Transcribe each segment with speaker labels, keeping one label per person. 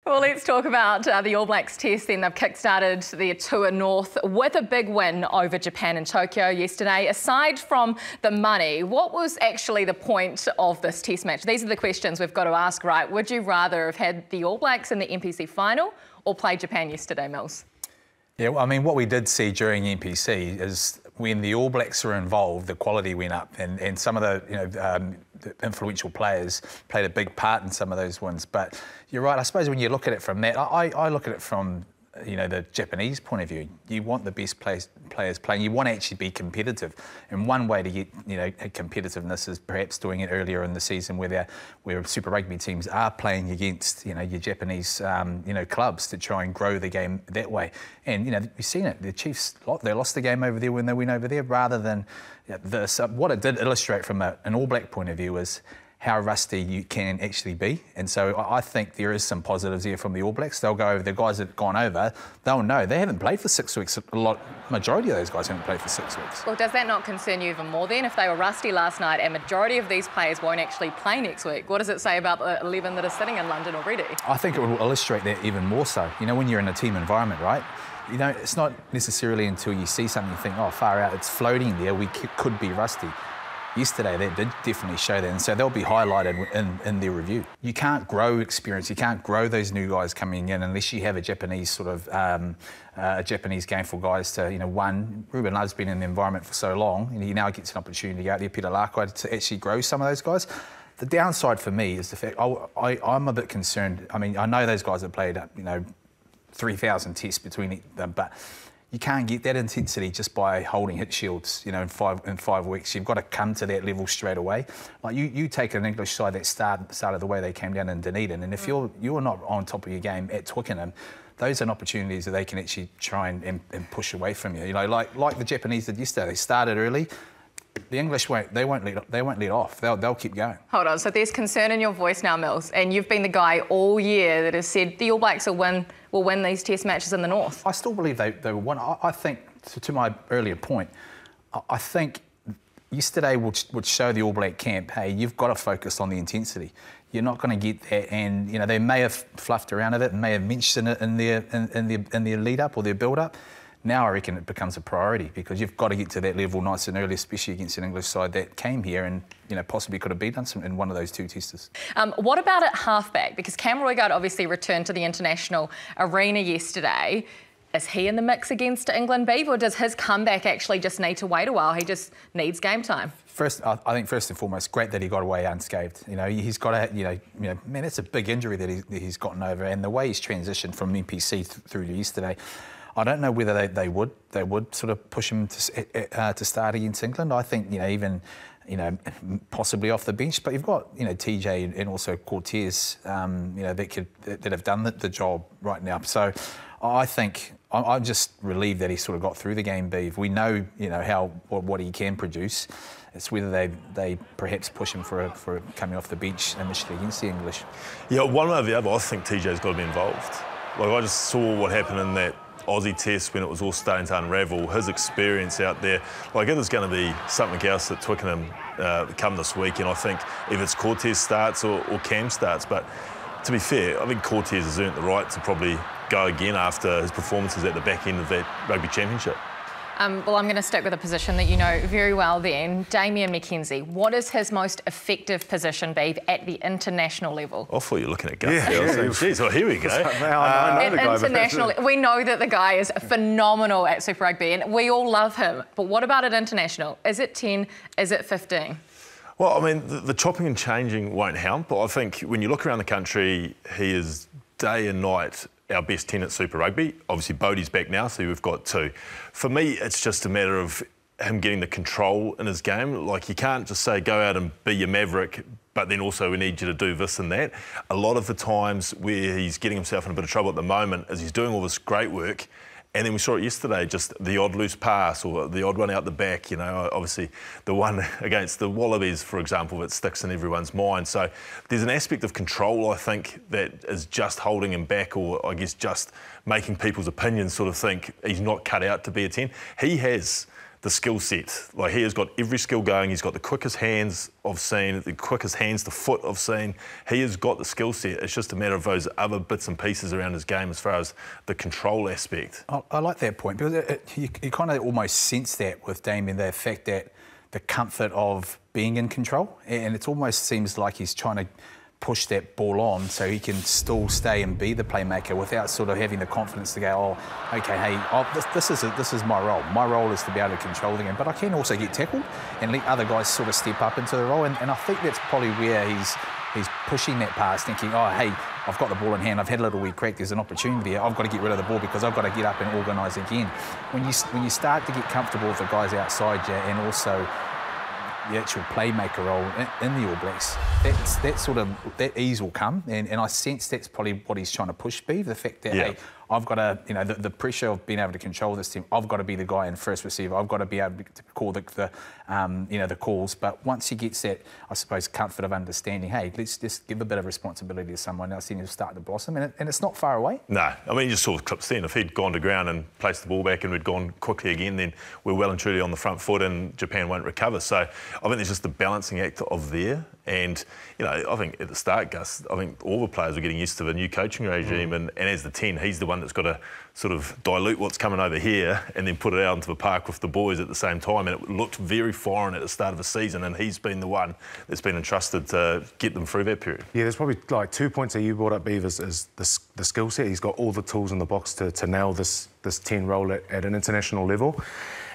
Speaker 1: Well, let's talk about the All Blacks test then. They've kick-started their tour north with a big win over Japan in Tokyo yesterday. Aside from the money, what was actually the point of this test match? These are the questions we've got to ask, right? Would you rather have had the All Blacks in the NPC final or play Japan yesterday, Mills?
Speaker 2: Yeah, well, I mean, what we did see during NPC is when the All Blacks were involved, the quality went up, and some of the influential players played a big part in some of those wins. But you're right. I suppose when you look at it from that, I look at it from the Japanese point of view. You want the best players playing. You want to actually be competitive, and one way to get competitiveness is perhaps doing it earlier in the season, where Super Rugby teams are playing against your Japanese clubs to try and grow the game that way. And we've seen it. The Chiefs, they lost the game over there when they went over there, rather than this. What it did illustrate from an All Black point of view is how rusty you can actually be. And so I think there is some positives here from the All Blacks. They'll go over, the guys that have gone over, they'll know. They haven't played for 6 weeks. Majority of those guys haven't played for 6 weeks.
Speaker 1: Well, does that not concern you even more then? If they were rusty last night and majority of these players won't actually play next week, what does it say about the 11 that are sitting in London already? I
Speaker 2: think it will illustrate that even more so. When you're in a team environment, right? It's not necessarily until you see something you think, oh, far out, it's floating there, we could be rusty. Yesterday, that did definitely show that, and so they'll be highlighted in their review. You can't grow experience, you can't grow those new guys coming in unless you have a Japanese sort of a Japanese game for guys to, one, Ruben Love's been in the environment for so long, and he now gets an opportunity to go out there, Peter Larkway, to actually grow some of those guys. The downside for me is the fact I'm a bit concerned. I mean, I know those guys have played 3,000 tests between them, but you can't get that intensity just by holding hit shields, in 5 weeks. You've got to come to that level straight away. Like you take an English side that started the way they came down in Dunedin, and if you're not on top of your game at Twickenham, those are opportunities that they can actually try and push away from you. Like the Japanese did yesterday. They started early. The English won't let off. They'll keep going. Hold
Speaker 1: on. So there's concern in your voice now, Mills, and you've been the guy all year that has said the All Blacks will win these test matches in the North.
Speaker 2: I still believe they will win. I think, to my earlier point, I think yesterday would show the All Black camp, hey, you've got to focus on the intensity. You're not going to get that, and they may have fluffed around a bit and may have mentioned it in their lead up or their build up. Now I reckon it becomes a priority, because you've got to get to that level nice and early, especially against an English side that came here and possibly could have beaten us in one of those two testers.
Speaker 1: What about at halfback? Because Cam Roigard obviously returned to the international arena yesterday. Is he in the mix against England B, or does his comeback actually just need to wait a while? He just needs game time.
Speaker 2: I think first and foremost, great that he got away unscathed. He's got to, man, that's a big injury that he's gotten over, and the way he's transitioned from NPC through to yesterday. I don't know whether they would sort of push him to start against England. I think even possibly off the bench, but you've got TJ and also Cortez that have done the job right now. So I think I'm just relieved that he sort of got through the game B. If we know what he can produce, it's whether they perhaps push him for coming off the bench initially against the English.
Speaker 3: Yeah, one way or the other, I think TJ's got to be involved. Like, I just saw what happened in that Aussie test when it was all starting to unravel. His experience out there, like, it is going to be something else at Twickenham come this week, and I think if it's Cortez starts or Cam starts, but to be fair, I think Cortez has earned the right to probably go again after his performances at the back end of that Rugby Championship.
Speaker 1: Well, I'm going to stick with a position that you know very well then. Damian McKenzie, what is his most effective position, Beeb, at the international level?
Speaker 3: I thought you were looking at Gutsy. Yeah, geez, well, here we go.
Speaker 1: I know the guy, international, we know that the guy is phenomenal at Super Rugby, and we all love him. But what about at international? Is it 10? Is it 15?
Speaker 3: Well, I mean, the chopping and changing won't help, but I think when you look around the country, he is day and night our best 10 at Super Rugby. Obviously, Bodie's back now, so we've got 2. For me, it's just a matter of him getting the control in his game. Like, you can't just say, go out and be your maverick, but then also we need you to do this and that. A lot of the times where he's getting himself in a bit of trouble at the moment is he's doing all this great work, and then we saw it yesterday, just the odd loose pass or the odd one out the back, obviously the one against the Wallabies, for example, that sticks in everyone's mind. So there's an aspect of control, I think, that is just holding him back, or I guess just making people's opinions sort of think he's not cut out to be a 10. He has the skill set. Like, he has got every skill going. He's got the quickest hands I've seen, the quickest hands to foot I've seen. He has got the skill set. It's just a matter of those other bits and pieces around his game as far as the control aspect.
Speaker 2: I like that point, because you kind of almost sense that with Damien, the fact that the comfort of being in control, and it almost seems like he's trying to push that ball on so he can still stay and be the playmaker without sort of having the confidence to go, oh, OK, hey, this is my role. My role is to be able to control the game, but I can also get tackled and let other guys sort of step up into the role. And I think that's probably where he's pushing that pass, thinking, oh, hey, I've got the ball in hand, I've had a little wee crack, there's an opportunity here, I've got to get rid of the ball because I've got to get up and organise again. When you start to get comfortable with the guys outside you and also the actual playmaker role in the All Blacks, that ease will come, and I sense that's probably what he's trying to push, Beav, the fact that, hey, I've got to, you know, the pressure of being able to control this team, I've got to be the guy in first receiver, I've got to be able to call the calls, but once he gets that, I suppose, comfort of understanding, hey, let's just give a bit of responsibility to someone else, then he'll start to blossom, and it's not far away. No,
Speaker 3: I mean, you just saw the clips then. If he'd gone to ground and placed the ball back and we'd gone quickly again, then we're well and truly on the front foot and Japan won't recover. So I think there's just the balancing act of there. And, you know, I think at the start, Gus, I think all the players were getting used to the new coaching regime, and as the 10, he's the one that's got to sort of dilute what's coming over here and then put it out into the park with the boys at the same time. And it looked very foreign at the start of the season, and he's been the one that's been entrusted to get them through that period.
Speaker 4: Yeah, there's probably like 2 points that you brought up, Beav, is the skill set. He's got all the tools in the box to nail this 10 role at an international level.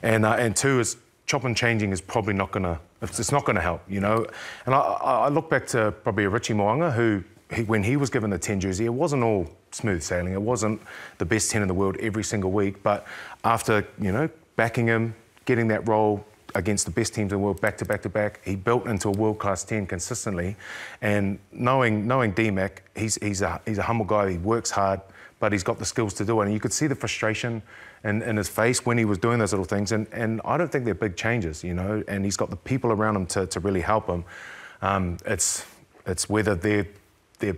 Speaker 4: And 2 is chop and changing is probably not going to, it's not going to help, you know. And I look back to probably a Richie Mo'unga, who, when he was given the 10 jersey, it wasn't all smooth sailing. It wasn't the best 10 in the world every single week. But after, you know, backing him, getting that role against the best teams in the world back to back to back, he built into a world-class 10 consistently. And knowing D-Mac, he's a humble guy, he works hard, but he's got the skills to do it. And you could see the frustration in his face when he was doing those little things. And I don't think they're big changes, you know, and he's got the people around him to really help him. It's whether they're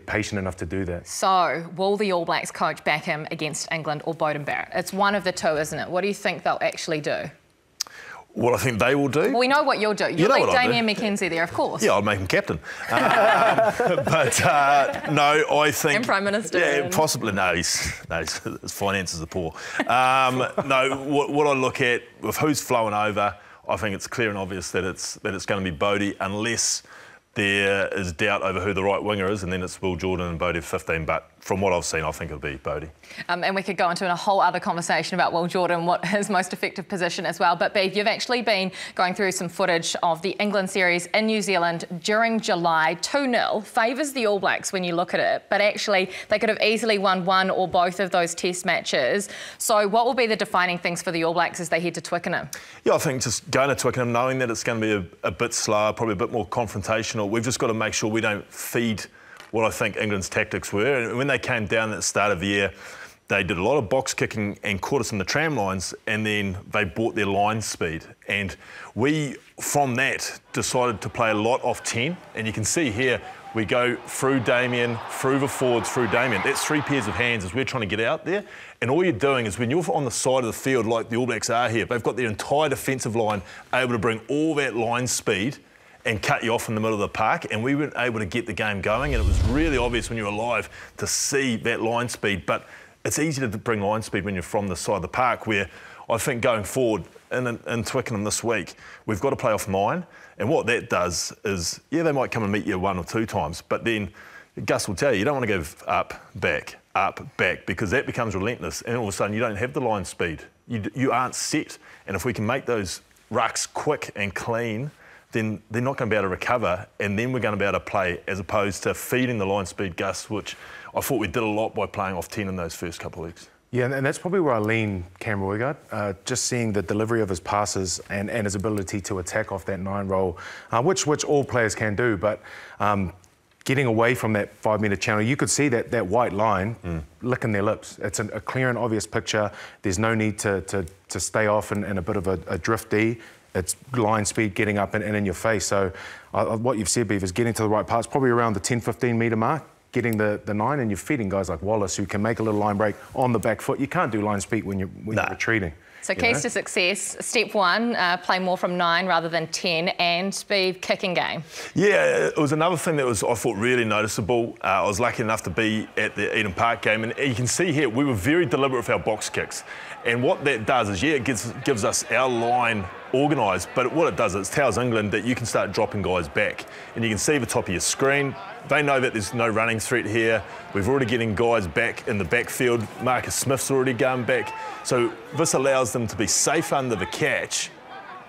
Speaker 4: patient enough to do that.
Speaker 1: So, will the All Blacks coach back him against England or Beauden Barrett? It's one of the two, isn't it? What do you think they'll actually do?
Speaker 3: What I think they will do?
Speaker 1: Well, we know what you'll do. You'll leave Damien McKenzie there, of course.
Speaker 3: Yeah, I'd make him captain. But no, I think...
Speaker 1: And Prime Minister.
Speaker 3: Yeah, possibly. No, his finances are poor. No, what I look at, with who's flowing over, I think it's clear and obvious that it's going to be Bodie, unless there is doubt over who the right winger is, and then it's Will Jordan and Bodie 15. But from what I've seen, I think it'll be Bodie.
Speaker 1: And we could go into a whole other conversation about Will Jordan, what his most effective position as well. But Beav, you've actually been going through some footage of the England series in New Zealand during July. 2-0 favours the All Blacks when you look at it, but actually they could have easily won one or both of those test matches. So what will be the defining things for the All Blacks as they head to Twickenham? Yeah,
Speaker 3: I think just going to Twickenham, knowing that it's going to be a bit slower, probably a bit more confrontational, we've just got to make sure we don't feed what I think England's tactics were. And when they came down at the start of the year, they did a lot of box kicking and caught us in the tram lines, and then they bought their line speed. And we, from that, decided to play a lot off 10. And you can see here, we go through Damien, through the forwards, through Damien. That's 3 pairs of hands as we're trying to get out there. And all you're doing is when you're on the side of the field like the All Blacks are here, they've got their entire defensive line able to bring all that line speed and cut you off in the middle of the park, and we weren't able to get the game going, and it was really obvious when you were live to see that line speed. But it's easy to bring line speed when you're from the side of the park, where I think going forward in Twickenham this week, we've got to play off 9, and what that does is, yeah, they might come and meet you 1 or 2 times, but then Gus will tell you, you don't want to go up, back, because that becomes relentless, and all of a sudden you don't have the line speed. You aren't set, and if we can make those rucks quick and clean, then they're not going to be able to recover, and then we're going to be able to play, as opposed to feeding the line speed, Gus, which I thought we did a lot by playing off 10 in those first couple of weeks.
Speaker 4: Yeah, and that's probably where I lean Cam Roigard, just seeing the delivery of his passes and his ability to attack off that 9 role, which all players can do, but getting away from that 5-metre channel, you could see that white line licking their lips. It's a clear and obvious picture. There's no need to stay off in a bit of a drift D. It's line speed getting up and in your face. So what you've said, Beav, is getting to the right parts, probably around the 10-15 metre mark, getting the 9, and you're feeding guys like Wallace who can make a little line break on the back foot. You can't do line speed when you're retreating.
Speaker 1: So keys to success, step one, play more from 9 rather than 10, and be kicking game.
Speaker 3: Yeah, it was another thing that was, I thought, really noticeable. I was lucky enough to be at the Eden Park game, and you can see here we were very deliberate with our box kicks. And what that does is, yeah, it gives us our line organised, but what it does is it tells England that you can start dropping guys back. And you can see the top of your screen. They know that there's no running threat here. We've already getting guys back in the backfield. Marcus Smith's already going back. So this allows them to be safe under the catch,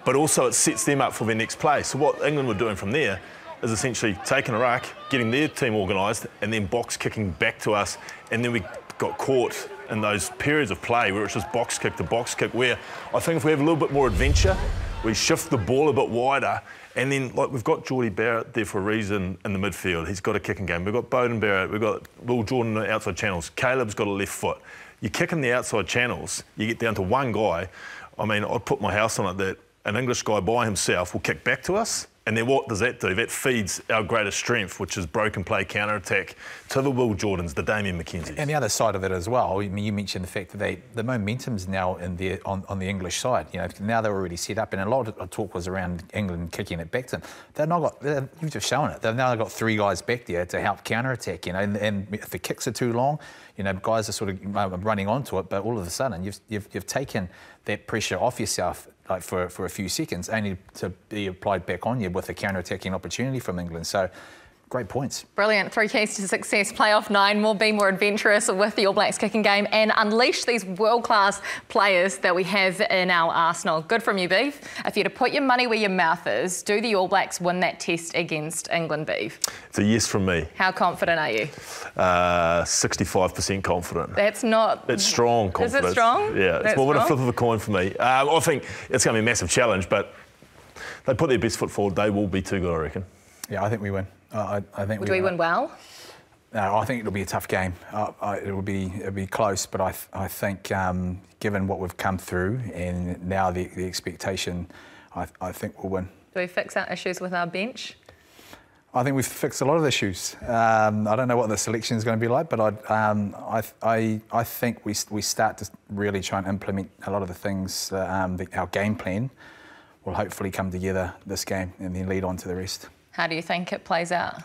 Speaker 3: but also it sets them up for their next play. So what England were doing from there is essentially taking a ruck, getting their team organised, and then box kicking back to us. And then we got caught in those periods of play where it's just box kick to box kick, where I think if we have a little bit more adventure, we shift the ball a bit wider, and then like we've got Geordie Barrett there for a reason in the midfield. He's got a kicking game. We've got Bowden Barrett, we've got Will Jordan in the outside channels. Caleb's got a left foot. You kick in the outside channels, you get down to one guy. I mean, I'd put my house on it that an English guy by himself will kick back to us. And then what does that do? That feeds our greatest strength, which is broken play, counter-attack, to the Will Jordans, the Damien McKenzies.
Speaker 2: And the other side of it as well, I mean, you mentioned the fact that the momentum's now on the English side. You know, now they're already set up, and a lot of talk was around England kicking it back to them. You've just shown it. They've now got 3 guys back there to help counter-attack, you know, and if the kicks are too long, you know, guys are sort of running onto it, but all of a sudden you've taken that pressure off yourself, like for a few seconds, only to be applied back on you with a counter-attacking opportunity from England. So, great points.
Speaker 1: Brilliant. 3 keys to success. Play off 9, be more adventurous with the All Blacks kicking game, and unleash these world-class players that we have in our arsenal. Good from you, Beef. If you're to put your money where your mouth is, do the All Blacks win that test against England, Beef?
Speaker 3: It's a yes from me.
Speaker 1: How confident are you?
Speaker 3: 65% confident.
Speaker 1: That's not...
Speaker 3: It's strong confidence.
Speaker 1: Is it strong?
Speaker 3: Yeah, it's more than a flip of a coin for me. I think it's going to be a massive challenge, but they put their best foot forward. They will be too good, I reckon.
Speaker 2: Yeah, I think we win. I think
Speaker 1: do we win well?
Speaker 2: No, I think it'll be a tough game. It'll be close, but I think given what we've come through and now the expectation, I think we'll win.
Speaker 1: Do we fix our issues with our bench?
Speaker 2: I think we've fixed a lot of the issues. I don't know what the selection is going to be like, but I think we start to really try and implement a lot of the things. Our game plan will hopefully come together this game and then lead on to the rest. How
Speaker 1: do you think it plays out?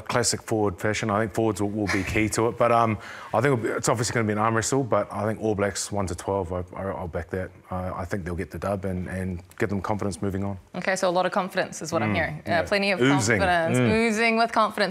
Speaker 4: Classic forward fashion. I think forwards will be key to it. But I think it's obviously going to be an arm wrestle, but I think All Blacks 1 to 12, I'll back that. I think they'll get the dub and give them confidence moving on.
Speaker 1: OK, so a lot of confidence is what I'm hearing.
Speaker 4: Yeah.
Speaker 1: Plenty of
Speaker 4: oozing.
Speaker 1: Confidence, oozing with confidence.